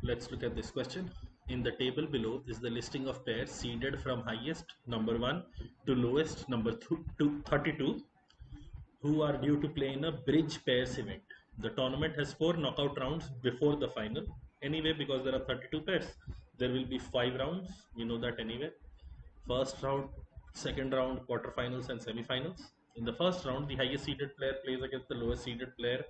let's look at this question. In the table below is the listing of pairs seeded from highest number 1 to lowest number 32 who are due to play in a bridge pairs event. The tournament has 4 knockout rounds before the final. Anyway, because there are 32 pairs, there will be 5 rounds. You know that anyway. First round, second round, quarterfinals, and semifinals. In the first round, the highest seeded player plays against the lowest seeded player,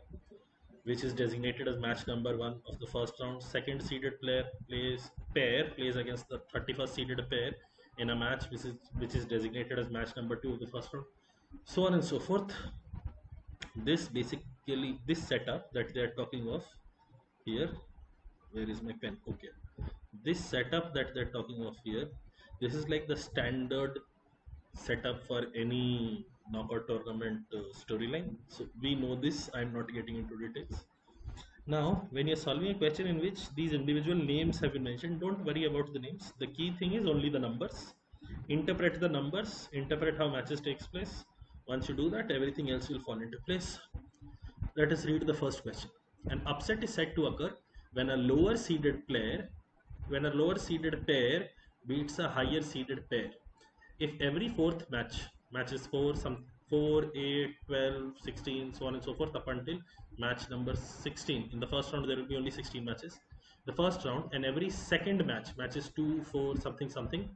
which is designated as match number 1 of the first round. Second seeded plays against the 31st seeded pair in a match which is designated as match number 2 of the first round. So on and so forth. This setup that they are talking of here, where is my pen? Okay, this setup that they're talking of here, this is like the standard setup for any knockout tournament storyline. So we know this. I'm not getting into details. Now, when you're solving a question in which these individual names have been mentioned, don't worry about the names. The key thing is only the numbers. Interpret the numbers, interpret how matches takes place. Once you do that, everything else will fall into place. Let us read the first question. An upset is said to occur when a lower seeded pair beats a higher seeded pair. If every fourth matches 4, 8, 12, 16, so on and so forth up until match number 16. In the first round there will be only 16 matches. The first round, and every second matches 2, 4, something something.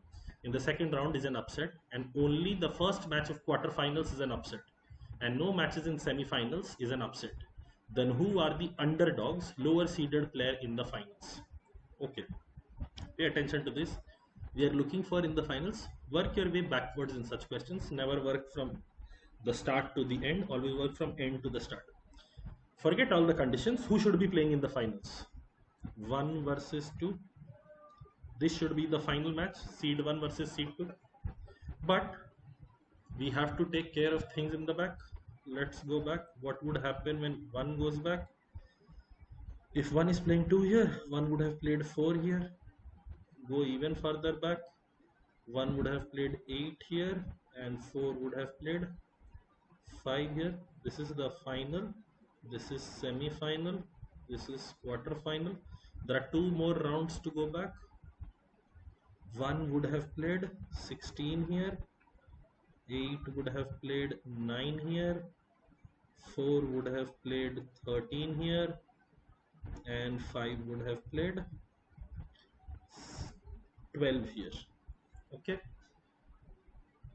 In the second round is an upset, and only the first match of quarterfinals is an upset, and no matches in semifinals is an upset. Then who are the underdogs, lower seeded player in the finals? Okay, pay attention to this. We are looking for in the finals. Work your way backwards in such questions. Never work from the start to the end, always work from end to the start. Forget all the conditions. Who should be playing in the finals? 1 versus 2. This should be the final match, seed 1 versus seed 2. But we have to take care of things in the back. Let's go back. What would happen when 1 goes back? If 1 is playing 2 here, 1 would have played 4 here. Go even further back. 1 would have played 8 here, and 4 would have played 5 here. This is the final. This is semi-final. This is quarter-final. There are 2 more rounds to go back. 1 would have played 16 here. 8 would have played 9 here. 4 would have played 13 here. And 5 would have played 12 here. Okay.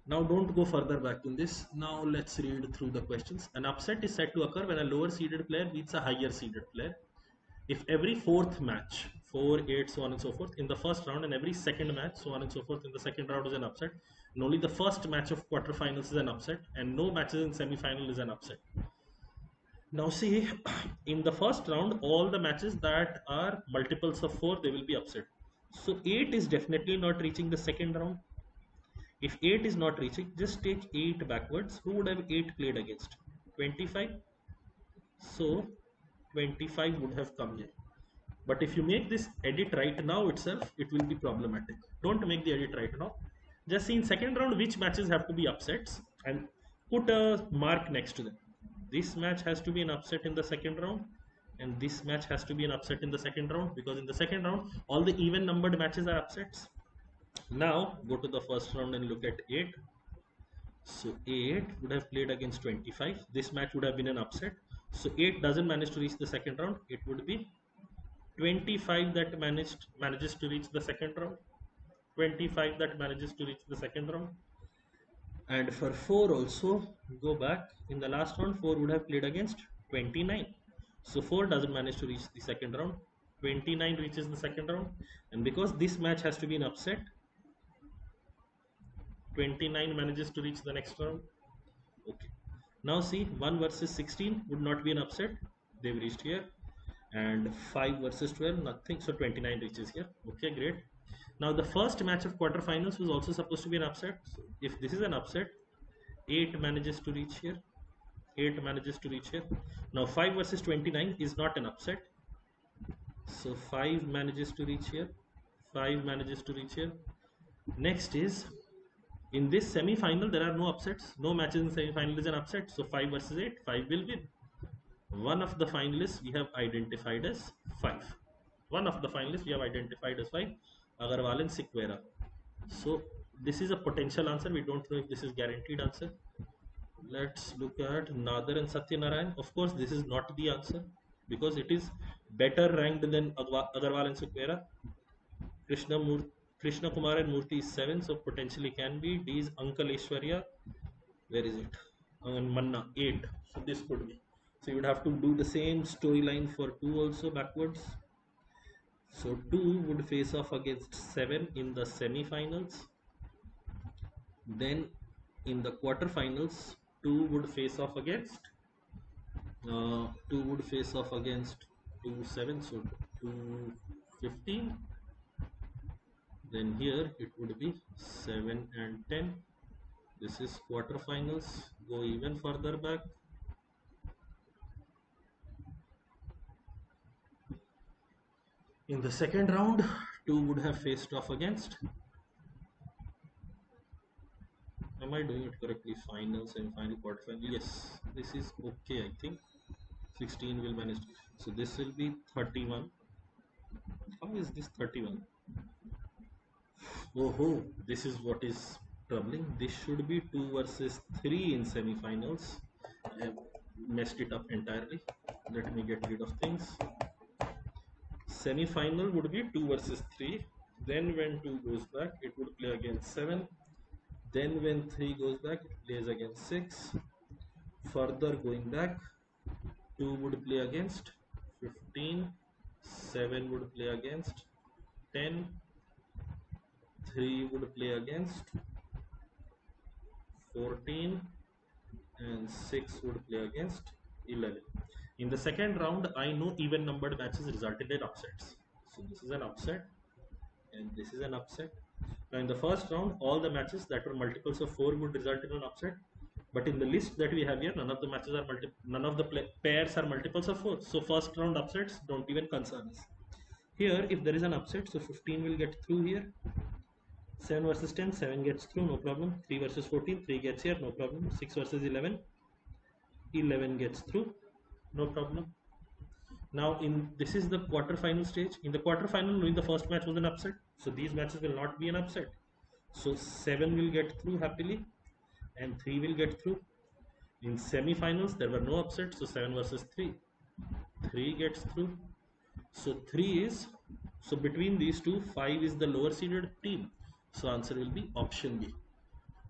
Now don't go further back in this. Now let's read through the questions. An upset is said to occur when a lower seeded player beats a higher seeded player. If every fourth match, 4, 8, so on and so forth, in the first round, and every second match, so on and so forth, in the second round is an upset, and only the first match of quarterfinals is an upset, and no matches in semi-final is an upset. Now see, in the first round, all the matches that are multiples of 4, they will be upset. So 8 is definitely not reaching the second round. If 8 is not reaching, just take 8 backwards. Who would have 8 played against? 25. So 25 would have come here. But if you make this edit right now itself, it will be problematic. Don't make the edit right now. Just see in second round which matches have to be upsets and put a mark next to them. This match has to be an upset in the second round, and this match has to be an upset in the second round, because in the second round all the even numbered matches are upsets. Now go to the first round and look at 8. So 8 would have played against 25. This match would have been an upset. So 8 doesn't manage to reach the second round. It would be 25 that manages to reach the second round. 25 that manages to reach the second round. And for 4 also, go back. In the last round, 4 would have played against 29. So 4 doesn't manage to reach the second round. 29 reaches the second round. And because this match has to be an upset, 29 manages to reach the next round. Okay. Now see, 1 versus 16 would not be an upset. They've reached here. And 5 versus 12, nothing. So 29 reaches here. Okay, great. Now the first match of quarterfinals was also supposed to be an upset. So if this is an upset, 8 manages to reach here. 8 manages to reach here. Now 5 versus 29 is not an upset. So 5 manages to reach here. 5 manages to reach here. Next is, in this semi-final there are no upsets. No matches in semi-final is an upset. So 5 versus 8, 5 will win. One of the finalists we have identified as 5. One of the finalists we have identified as 5, Agarwal and Sequeira. So this is a potential answer. We don't know if this is guaranteed answer. Let's look at Nadar and Satyanarayan. Of course, this is not the answer because it is better ranked than Agarwal and Sequeira. Krishna Kumar and Murthy is 7, so potentially can be. D is Uncle Aishwarya. Where is it? And Manna 8. So this could be. So you would have to do the same storyline for 2 also backwards. So 2 would face off against 7 in the semi-finals. Then in the quarterfinals, 2 would face off against 2 would face off against 2 7, so 2 15. Then here it would be 7 and 10. This is quarterfinals. Go even further back. In the second round, 2 would have faced off against. Am I doing it correctly? Final, semi-final, quarterfinal. Yes, this is okay. I think 16 will manage. So this will be 31. How is this 31? Oh, this is what is troubling. This should be 2 versus 3 in semi-finals. I have messed it up entirely. Let me get rid of things. Semi-final would be 2 versus 3. Then when 2 goes back, it would play against 7. Then when 3 goes back, it plays against 6. Further going back, 2 would play against 15. 7 would play against 10. 3 would play against 14. And 6 would play against 11. In the second round, I know even numbered matches resulted in upsets. So this is an upset and this is an upset. Now in the first round, all the matches that were multiples of 4 would result in an upset. But in the list that we have here, none of the matches are none of the pairs are multiples of 4. So first round upsets don't even concern us. Here, if there is an upset, so 15 will get through here. 7 versus 10, 7 gets through, no problem. 3 versus 14, 3 gets here, no problem. 6 versus 11, 11 gets through, no problem. Now in this is the quarterfinal stage. In the quarterfinal, knowing the first match was an upset, so these matches will not be an upset. So 7 will get through happily and 3 will get through. In semi-finals there were no upsets, so 7 versus 3, 3 gets through. So 3 is, so between these two, 5 is the lower seeded team. So answer will be option B.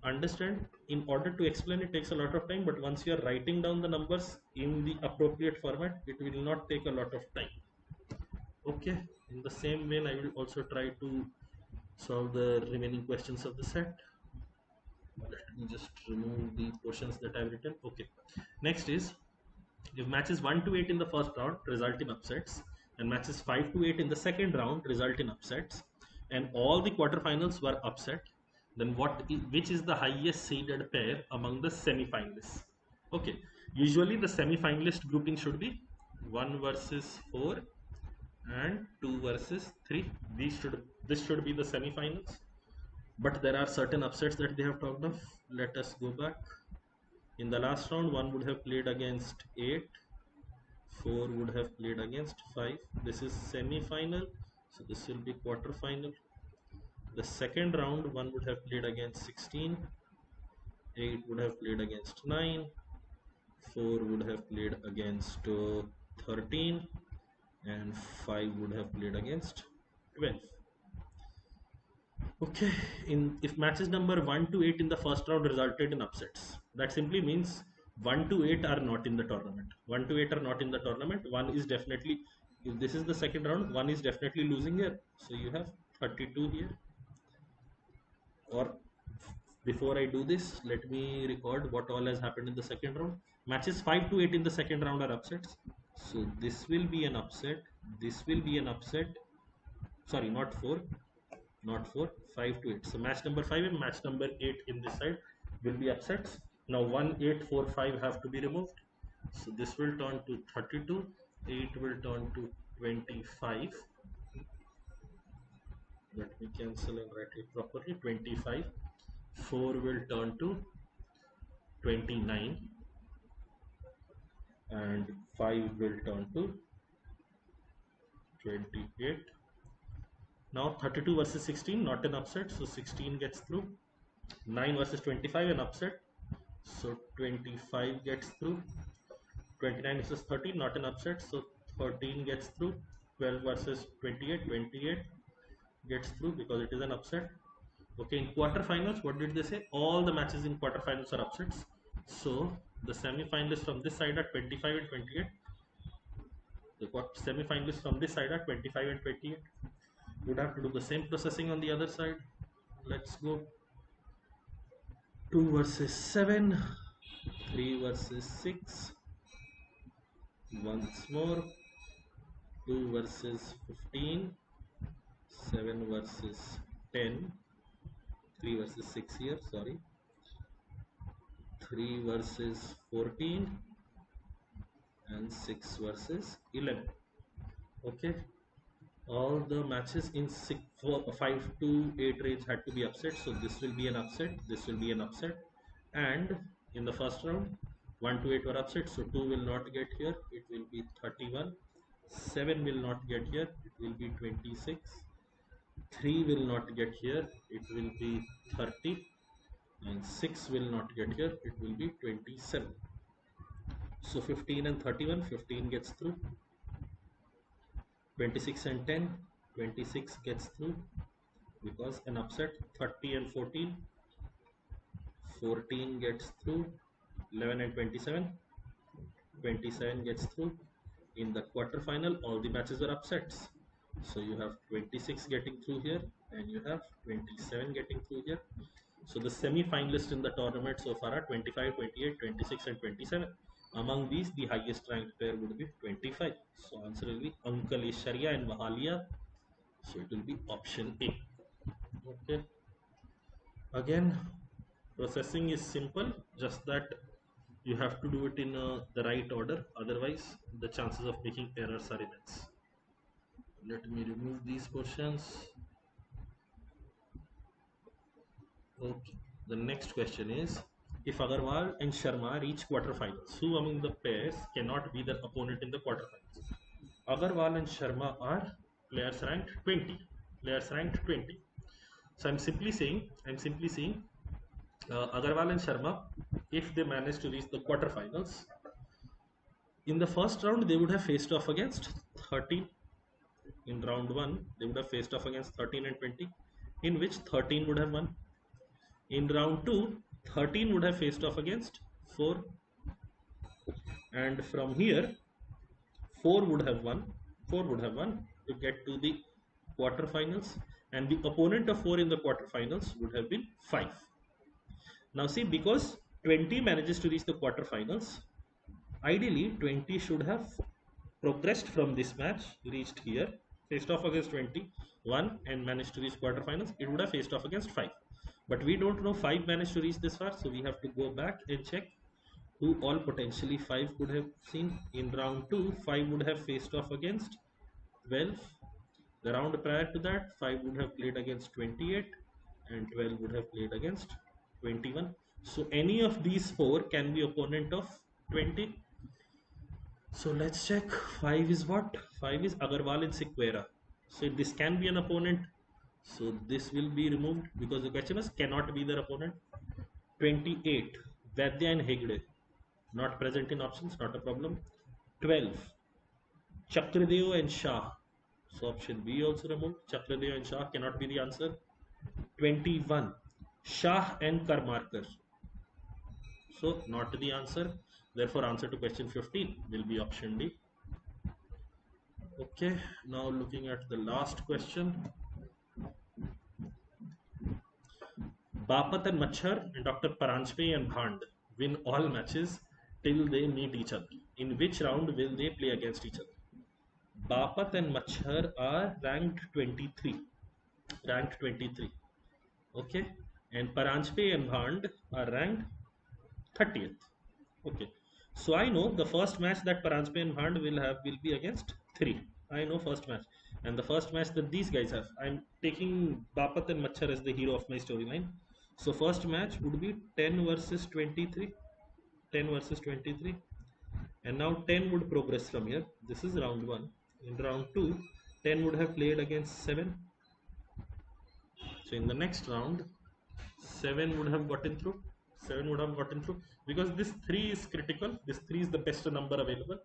Understand, in order to explain it takes a lot of time, but once you are writing down the numbers in the appropriate format, it will not take a lot of time. Okay, in the same way I will also try to solve the remaining questions of the set. Let me just remove the portions that I've written. Okay, next is, if matches 1 to 8 in the first round result in upsets and matches 5 to 8 in the second round result in upsets and all the quarterfinals were upset, then which is the highest seeded pair among the semi-finalists? Okay, usually the semi-finalist grouping should be 1 versus 4 and 2 versus 3. This should be the semi-finals, but there are certain upsets that they have talked of. Let us go back. In the last round, 1 would have played against 8, 4 would have played against 5. This is semi-final, so this will be quarter-final. The second round, 1 would have played against 16, 8 would have played against 9, 4 would have played against 13, and 5 would have played against 12. Okay, if matches number 1 to 8 in the first round resulted in upsets, that simply means 1 to 8 are not in the tournament. 1 to 8 are not in the tournament. 1 is definitely, if this is the second round, 1 is definitely losing here. So you have 32 here. Or before I do this, let me record what all has happened in the second round. Matches 5 to 8 in the second round are upsets. So this will be an upset. This will be an upset. Sorry, not 4. Not 4, 5 to 8. So match number 5 and match number 8 in this side will be upsets. Now 1, 8, 4, 5 have to be removed. So this will turn to 32. 8 will turn to 25. Let me cancel and write it properly. 25. 4 will turn to 29. And 5 will turn to 28. Now 32 versus 16, not an upset, so 16 gets through. 9 versus 25, an upset, so 25 gets through. 29 versus 13, not an upset, so 13 gets through. 12 versus 28, 28 gets through because it is an upset. Okay, in quarterfinals, what did they say? All the matches in quarterfinals are upsets. So the semi-finalists from this side are 25 and 28. The semi-finalists from this side are 25 and 28. Would have to do the same processing on the other side. Let's go. 2 versus 7, 3 versus 6, once more, 2 versus 15, 7 versus 10, 3 versus 6 here, sorry, 3 versus 14, and 6 versus 11. Okay, all the matches in 5 to 8 range had to be upset, so this will be an upset, this will be an upset, and in the first round 1 to 8 were upset, so 2 will not get here, it will be 31. 7 will not get here, it will be 26. 3 will not get here, it will be 30, and 6 will not get here, it will be 27. So 15 and 31, 15 gets through. 26 and 10, 26 gets through because an upset. 30 and 14, 14 gets through. 11 and 27, 27 gets through. In the quarterfinal, all the matches are upsets. So you have 26 getting through here and you have 27 getting through here. So the semi-finalists in the tournament so far are 25, 28, 26 and 27. Among these, the highest ranked player would be 25. So answer will be Uncle Ishariya and Mahalia. So it will be option A. Okay. Again, processing is simple, just that you have to do it in the right order. Otherwise, the chances of making errors are immense. Let me remove these questions. Okay. The next question is, if Agarwal and Sharma reach quarterfinals, who among the pairs cannot be their opponent in the quarterfinals? Agarwal and Sharma are players ranked 20. Players ranked 20. So I'm simply saying, Agarwal and Sharma, if they manage to reach the quarterfinals, in the first round they would have faced off against 13. In round 1, they would have faced off against 13 and 20, in which 13 would have won. In round 2, 13 would have faced off against 4, and from here 4 would have won to get to the quarterfinals, and the opponent of 4 in the quarterfinals would have been 5. Now see, because 20 manages to reach the quarterfinals, ideally 20 should have progressed from this match, reached here, faced off against 20, won and managed to reach quarterfinals. It would have faced off against 5. But we don't know 5 managed to reach this far, so we have to go back and check who all potentially 5 could have seen. In round 2, 5 would have faced off against 12. The round prior to that, 5 would have played against 28 and 12 would have played against 21. So any of these 4 can be opponent of 20. So let's check. 5 is what? 5 is Agarwal and Sequeira. So this can be an opponent. So this will be removed because the question is cannot be their opponent. 28, Vaidya and Hegde. Not present in options, not a problem. 12, Chakradeo and Shah. So option B also removed. Chakradeo and Shah cannot be the answer. 21, Shah and Karmarkar. So not the answer. Therefore, answer to question 15 will be option D. Okay, now looking at the last question. Bapat and Machhar and Dr. Paranjpe and Bhand win all matches till they meet each other. In which round will they play against each other? Bapat and Machhar are ranked 23. Ranked 23. Okay, and Paranjpe and Bhand are ranked 30th. Okay, so I know the first match that Paranjpe and Bhand will be against 3. I know first match, and the first match that these guys have, I'm taking Bapat and Machhar as the hero of my storyline. So first match would be 10 versus 23. 10 versus 23, and now 10 would progress from here. This is round 1. In round 2, 10 would have played against 7. So in the next round, 7 would have gotten through. 7 would have gotten through because this 3 is critical. This 3 is the best number available.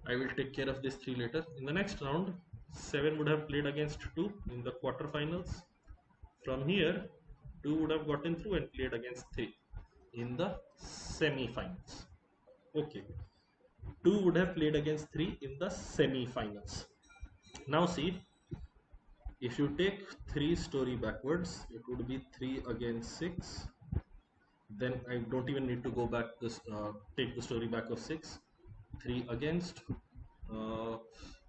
I will take care of this 3 later. In the next round, 7 would have played against 2 in the quarterfinals. From here, 2 would have gotten through and played against 3 in the semi-finals. Okay, 2 would have played against 3 in the semi-finals. Now see, if you take 3 story backwards, it would be 3 against 6. Then I don't even need to go back this, take the story back of 6. 3 against,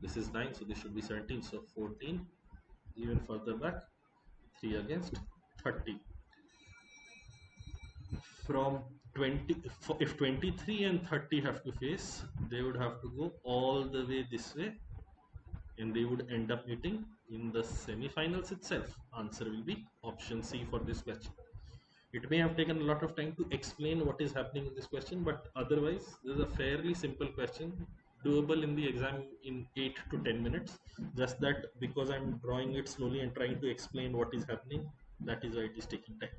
this is 9, so this should be 17, so 14. Even further back, 3 against 30. From 20, if 23 and 30 have to face, they would have to go all the way this way, and they would end up meeting in the semi-finals itself. Answer will be option C for this question. It may have taken a lot of time to explain what is happening in this question, but otherwise this is a fairly simple question, doable in the exam in 8 to 10 minutes. Just that because I'm drawing it slowly and trying to explain what is happening, that is why it is taking time.